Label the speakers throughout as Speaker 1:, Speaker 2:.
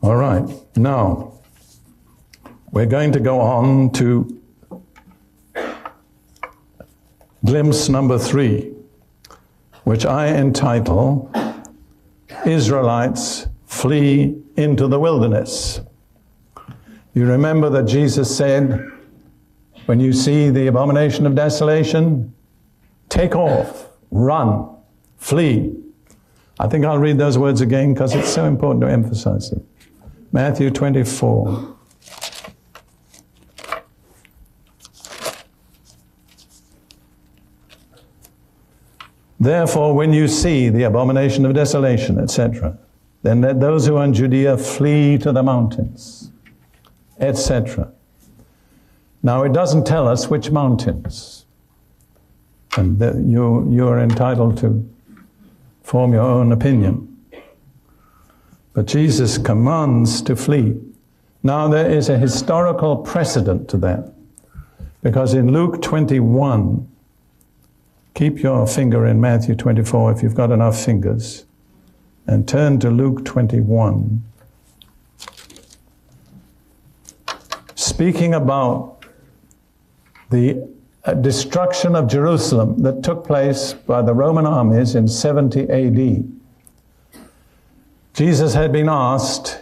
Speaker 1: All right, now we're going to go on to glimpse number 3, which I entitle, Israelites Flee into the Wilderness. You remember that Jesus said, when you see the abomination of desolation, take off, run, flee. I think I'll read those words again because it's so important to emphasize them. Matthew 24. Therefore, when you see the abomination of desolation, etc., then let those who are in Judea flee to the mountains, etc. Now, it doesn't tell us which mountains. And you're entitled to form your own opinion. But Jesus commands to flee. Now, there is a historical precedent to that. Because in Luke 21, keep your finger in Matthew 24 if you've got enough fingers, and turn to Luke 21. Speaking about the destruction of Jerusalem that took place by the Roman armies in 70 AD. Jesus had been asked,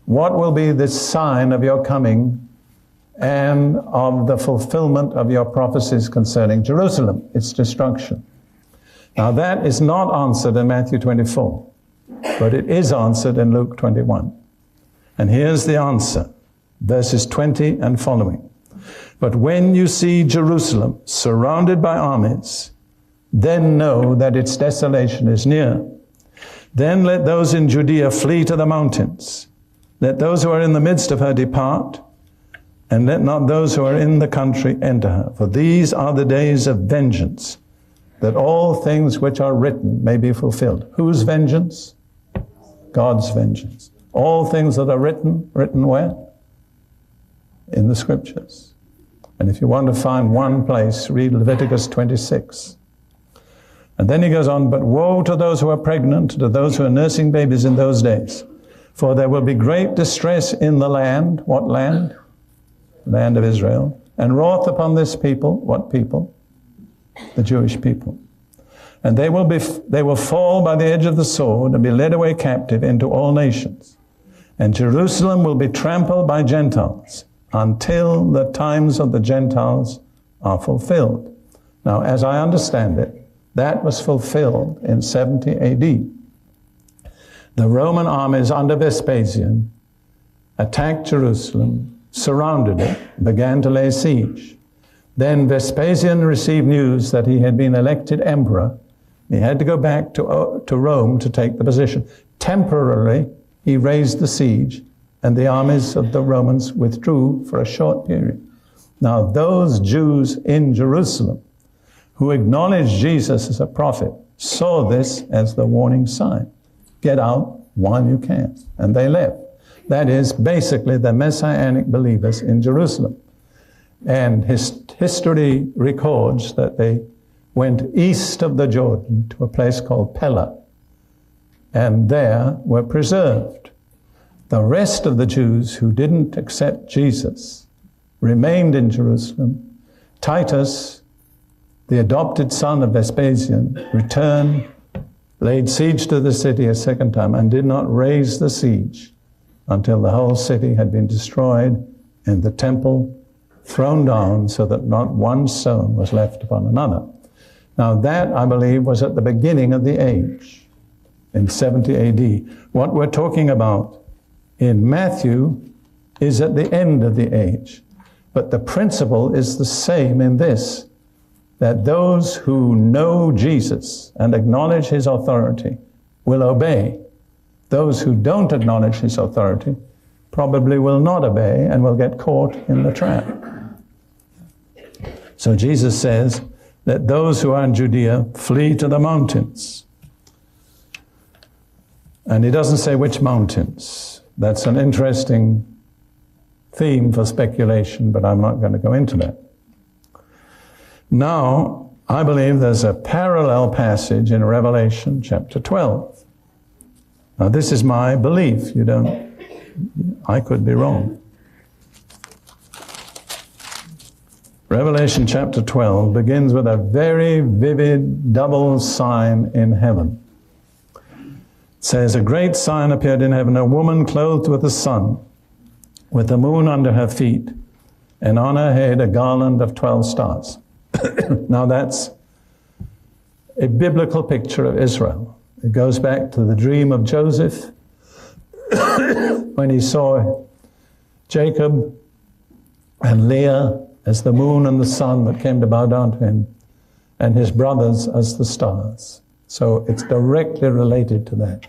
Speaker 1: what will be the sign of your coming and of the fulfillment of your prophecies concerning Jerusalem, its destruction? Now that is not answered in Matthew 24, but it is answered in Luke 21. And here's the answer, verses 20 and following. But when you see Jerusalem surrounded by armies, then know that its desolation is near. Then let those in Judea flee to the mountains. Let those who are in the midst of her depart, and let not those who are in the country enter her. For these are the days of vengeance, that all things which are written may be fulfilled. Whose vengeance? God's vengeance. All things that are written where? In the Scriptures. And if you want to find one place, read Leviticus 26. And then he goes on, but woe to those who are pregnant, to those who are nursing babies in those days. For there will be great distress in the land. What land? Land of Israel. And wrath upon this people. What people? The Jewish people. And they will fall by the edge of the sword and be led away captive into all nations. And Jerusalem will be trampled by Gentiles until the times of the Gentiles are fulfilled. Now, as I understand it, that was fulfilled in 70 AD. The Roman armies under Vespasian attacked Jerusalem, surrounded it, began to lay siege. Then Vespasian received news that he had been elected emperor. He had to go back to Rome to take the position. Temporarily, he raised the siege, and the armies of the Romans withdrew for a short period. Now, those Jews in Jerusalem who acknowledged Jesus as a prophet saw this as the warning sign. Get out while you can. And they left. That is basically the Messianic believers in Jerusalem. And history records that they went east of the Jordan to a place called Pella, and there were preserved. The rest of the Jews who didn't accept Jesus remained in Jerusalem. Titus, the adopted son of Vespasian, returned, laid siege to the city a second time, and did not raise the siege until the whole city had been destroyed and the temple thrown down so that not one stone was left upon another. Now that, I believe, was at the beginning of the age, in 70 AD. What we're talking about in Matthew is at the end of the age. But the principle is the same in this, that those who know Jesus and acknowledge his authority will obey. Those who don't acknowledge his authority probably will not obey and will get caught in the trap. So Jesus says that those who are in Judea flee to the mountains. And he doesn't say which mountains. That's an interesting theme for speculation, but I'm not going to go into that. Now, I believe there's a parallel passage in Revelation chapter 12. Now, this is my belief. You don't I could be wrong. Revelation chapter 12 begins with a very vivid double sign in heaven. It says, a great sign appeared in heaven, a woman clothed with the sun, with the moon under her feet, and on her head a garland of 12 stars. Now that's a biblical picture of Israel. It goes back to the dream of Joseph when he saw Jacob and Leah as the moon and the sun that came to bow down to him, and his brothers as the stars. So it's directly related to that.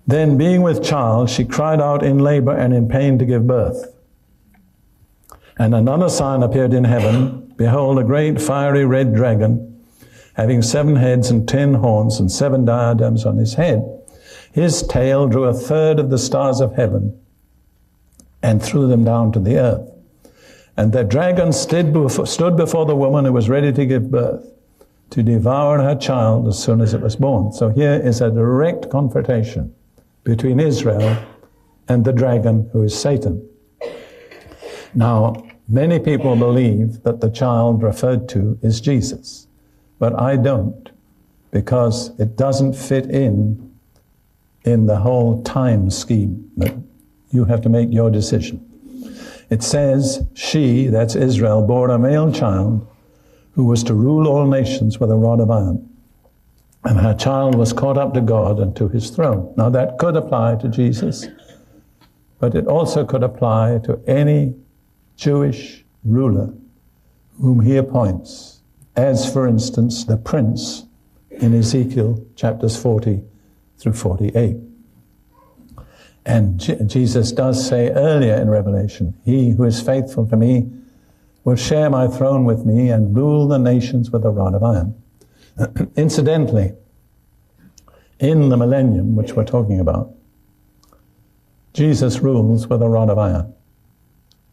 Speaker 1: Then, being with child, she cried out in labor and in pain to give birth. And another sign appeared in heaven. Behold, a great fiery red dragon, having 7 heads and 10 horns and 7 diadems on his head. His tail drew 1/3 of the stars of heaven and threw them down to the earth. And the dragon stood before the woman who was ready to give birth, to devour her child as soon as it was born. So here is a direct confrontation between Israel and the dragon, who is Satan. Now, many people believe that the child referred to is Jesus, but I don't, because it doesn't fit in the whole time scheme. But you have to make your decision. It says, she, that's Israel, bore a male child who was to rule all nations with a rod of iron. And her child was caught up to God and to his throne. Now that could apply to Jesus, but it also could apply to any Jewish ruler whom he appoints, as for instance the prince in Ezekiel chapters 40 through 48. And Jesus does say earlier in Revelation, he who is faithful to me will share my throne with me and rule the nations with a rod of iron. Incidentally, in the millennium, which we're talking about, Jesus rules with a rod of iron.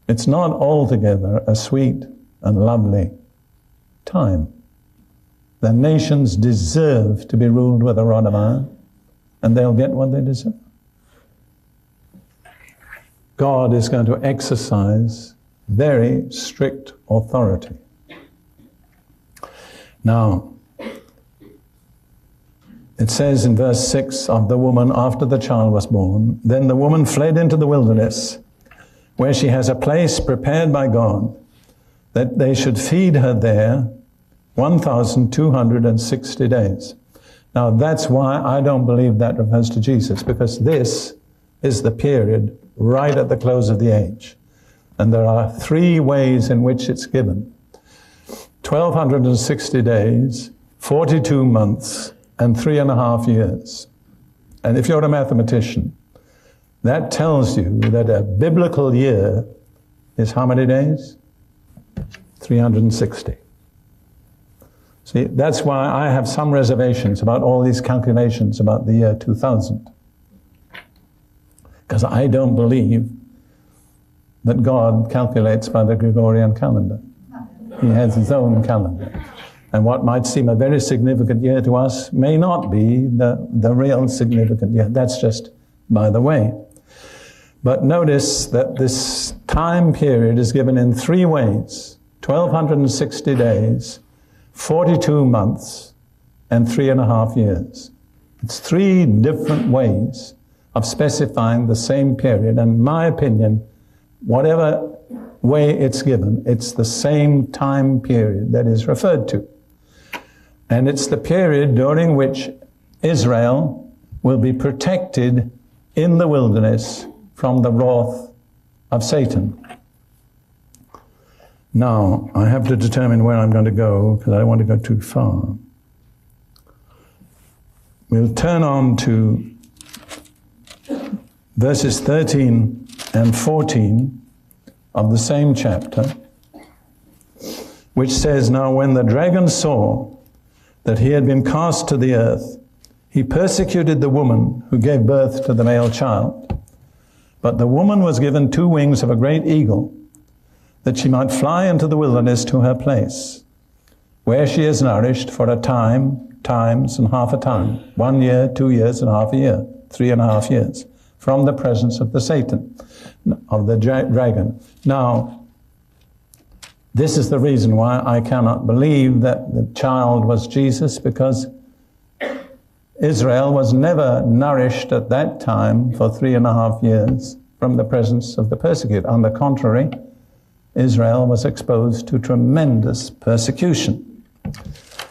Speaker 1: It's not altogether a sweet and lovely time. The nations deserve to be ruled with a rod of iron, and they'll get what they deserve. God is going to exercise very strict authority. Now, it says in verse 6 of the woman after the child was born, then the woman fled into the wilderness, where she has a place prepared by God, that they should feed her there 1,260 days. Now that's why I don't believe that refers to Jesus, because this is the period right at the close of the age. And there are 3 ways in which it's given. 1,260 days, 42 months, and 3.5 years. And if you're a mathematician, that tells you that a biblical year is how many days? 360. See, that's why I have some reservations about all these calculations about the year 2000. Because I don't believe that God calculates by the Gregorian calendar. He has his own calendar. And what might seem a very significant year to us may not be the real significant year. That's just by the way. But notice that this time period is given in 3 ways: 1,260 days, 42 months, and 3.5 years. It's 3 different ways of specifying the same period. And in my opinion, whatever way it's given, it's the same time period that is referred to. And it's the period during which Israel will be protected in the wilderness from the wrath of Satan. Now, I have to determine where I'm going to go, because I don't want to go too far. We'll turn on to verses 13 and 14 of the same chapter, which says, now when the dragon saw that he had been cast to the earth, he persecuted the woman who gave birth to the male child. But the woman was given 2 wings of a great eagle, that she might fly into the wilderness to her place, where she is nourished for a time, times, and half a time, 1 year, 2 years, and half a year, 3.5 years, from the presence of the Satan, of the dragon. Now, this is the reason why I cannot believe that the child was Jesus, because Israel was never nourished at that time for 3.5 years from the presence of the persecutor. On the contrary, Israel was exposed to tremendous persecution.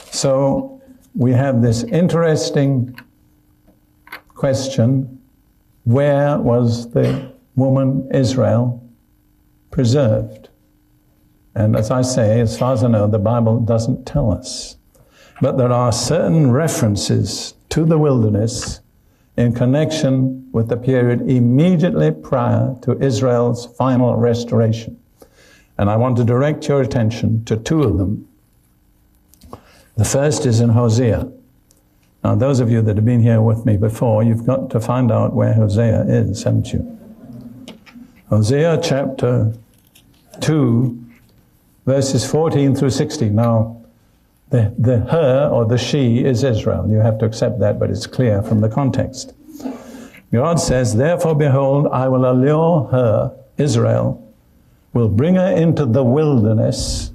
Speaker 1: So we have this interesting question: where was the woman Israel preserved? And as I say, as far as I know, the Bible doesn't tell us. But there are certain references to the wilderness in connection with the period immediately prior to Israel's final restoration. And I want to direct your attention to two of them. The first is in Hosea. Now, those of you that have been here with me before, you've got to find out where Hosea is, haven't you? Hosea chapter 2, verses 14 through 16. Now, the her or the she is Israel. You have to accept that, but it's clear from the context. God says, "Therefore, behold, I will allure her," Israel, will bring her into the wilderness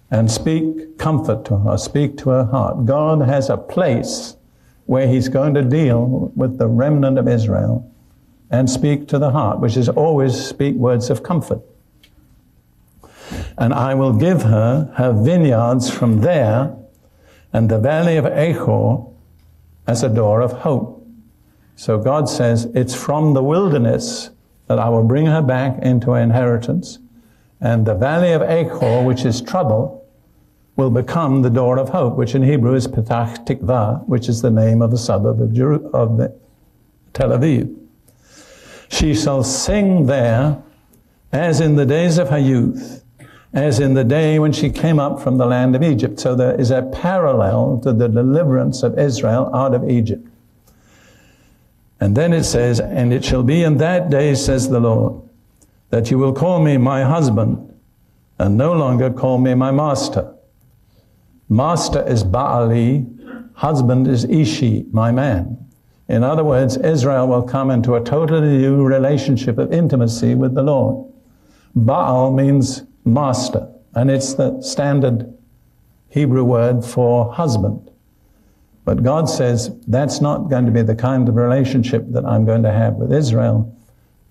Speaker 1: and speak comfort to her, speak to her heart. God has a place where he's going to deal with the remnant of Israel and speak to the heart, which is always speak words of comfort. "And I will give her her vineyards from there, and the valley of Achor as a door of hope." So God says, it's from the wilderness that I will bring her back into her inheritance, and the valley of Achor, which is trouble, will become the door of hope, which in Hebrew is Petach Tikvah, which is the name of the suburb of Tel Aviv. "She shall sing there as in the days of her youth, as in the day when she came up from the land of Egypt." So there is a parallel to the deliverance of Israel out of Egypt. And then it says, "And it shall be in that day, says the Lord, that you will call me my husband and no longer call me my master." Master is Baali, husband is Ishi, my man. In other words, Israel will come into a totally new relationship of intimacy with the Lord. Baal means master, and it's the standard Hebrew word for husband. But God says, that's not going to be the kind of relationship that I'm going to have with Israel.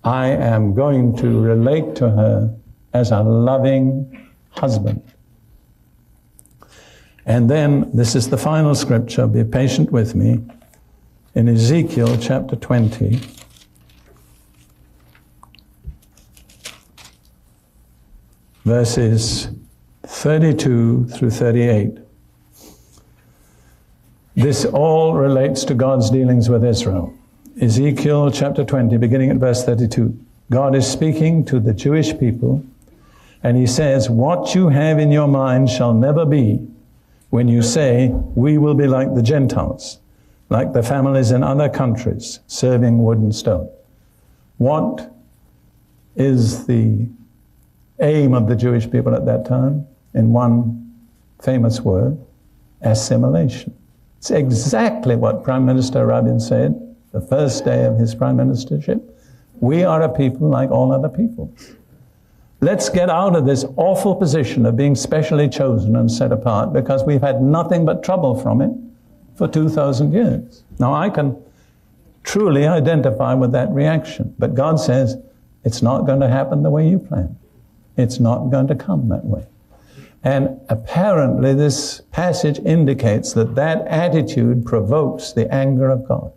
Speaker 1: I am going to relate to her as a loving husband. And then, this is the final scripture, be patient with me, in Ezekiel chapter 20. Verses 32 through 38. This all relates to God's dealings with Israel. Ezekiel chapter 20, beginning at verse 32. God is speaking to the Jewish people, and he says, "What you have in your mind shall never be when you say, 'We will be like the Gentiles, like the families in other countries, serving wood and stone.'" What is the aim of the Jewish people at that time? In one famous word: assimilation. It's exactly what Prime Minister Rabin said the first day of his prime ministership. We are a people like all other peoples. Let's get out of this awful position of being specially chosen and set apart, because we've had nothing but trouble from it for 2,000 years. Now, I can truly identify with that reaction, but God says it's not going to happen the way you plan. It's not going to come that way. And apparently this passage indicates that that attitude provokes the anger of God.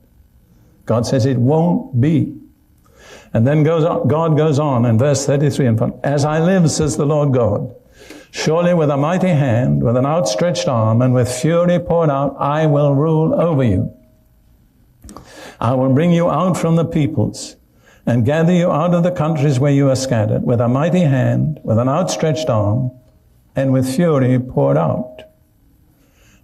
Speaker 1: God says it won't be. And then God goes on in verse 33 and "As I live, says the Lord God, surely with a mighty hand, with an outstretched arm, and with fury poured out, I will rule over you. I will bring you out from the peoples and gather you out of the countries where you are scattered, with a mighty hand, with an outstretched arm, and with fury poured out.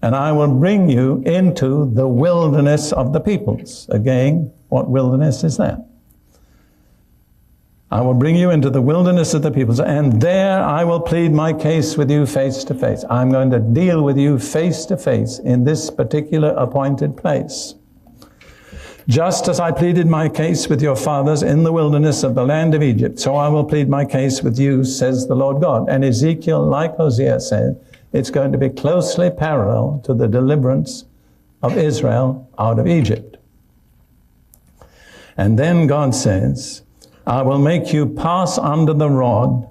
Speaker 1: And I will bring you into the wilderness of the peoples." Again, what wilderness is that? "I will bring you into the wilderness of the peoples, and there I will plead my case with you face to face." I'm going to deal with you face to face in this particular appointed place. Just as I pleaded my case with your fathers in the wilderness of the land of Egypt, so I will plead my case with you, says the Lord God. And Ezekiel, like Hosea said, it's going to be closely parallel to the deliverance of Israel out of Egypt. And then God says, I will make you pass under the rod,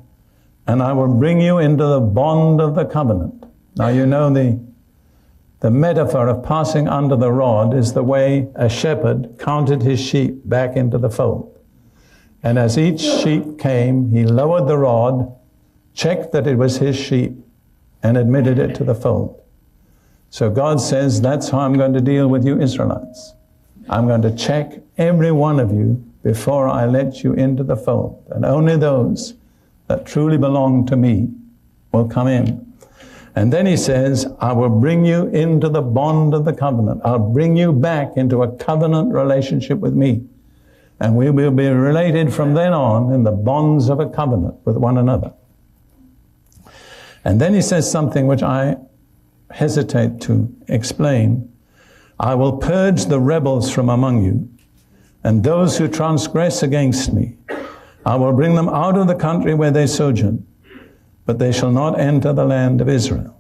Speaker 1: and I will bring you into the bond of the covenant. Now you know the metaphor of passing under the rod is the way a shepherd counted his sheep back into the fold. And as each sheep came, he lowered the rod, checked that it was his sheep, and admitted it to the fold. So God says, that's how I'm going to deal with you Israelites. I'm going to check every one of you before I let you into the fold. And only those that truly belong to me will come in. And then he says, I will bring you into the bond of the covenant. I'll bring you back into a covenant relationship with me. And we will be related from then on in the bonds of a covenant with one another. And then he says something which I hesitate to explain. I will purge the rebels from among you, and those who transgress against me. I will bring them out of the country where they sojourn, but they shall not enter the land of Israel.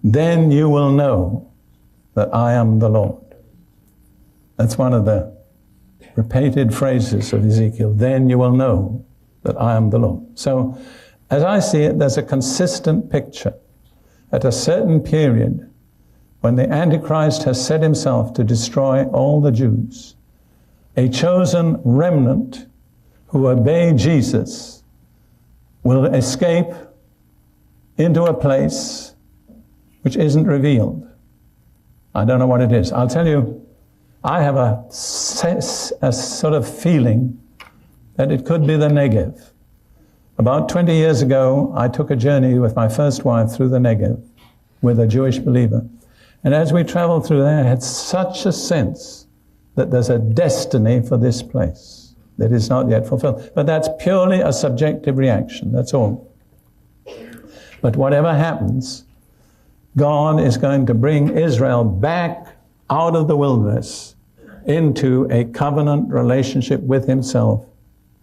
Speaker 1: Then you will know that I am the Lord. That's one of the repeated phrases of Ezekiel. Then you will know that I am the Lord. So, as I see it, there's a consistent picture. At a certain period, when the Antichrist has set himself to destroy all the Jews, a chosen remnant who obey Jesus will escape into a place which isn't revealed. I don't know what it is. I'll tell you, I have a sort of feeling that it could be the Negev. About 20 years ago, I took a journey with my first wife through the Negev with a Jewish believer. And as we traveled through there, I had such a sense that there's a destiny for this place that is not yet fulfilled. But that's purely a subjective reaction, that's all. But whatever happens, God is going to bring Israel back out of the wilderness into a covenant relationship with himself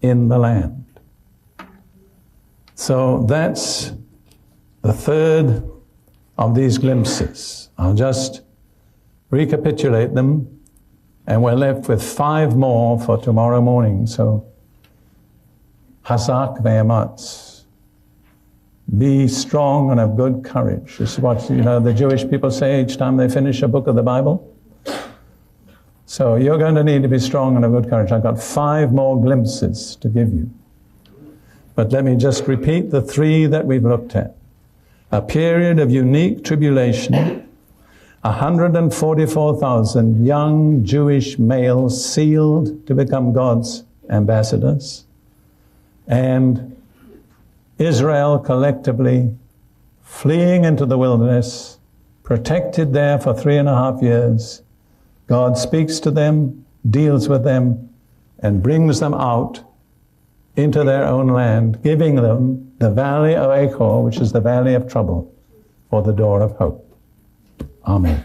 Speaker 1: in the land. So that's the third of these glimpses. I'll just recapitulate them, and we're left with 5 more for tomorrow morning. So, Hazak ve'ematz. Be strong and of good courage. This is what, the Jewish people say each time they finish a book of the Bible. So you're going to need to be strong and of good courage. I've got 5 more glimpses to give you. But let me just repeat the 3 that we've looked at. A period of unique tribulation, 144,000 young Jewish males sealed to become God's ambassadors, and Israel collectively fleeing into the wilderness, protected there for 3.5 years. God speaks to them, deals with them, and brings them out into their own land, giving them the valley of Achor, which is the valley of trouble, for the door of hope. Amen.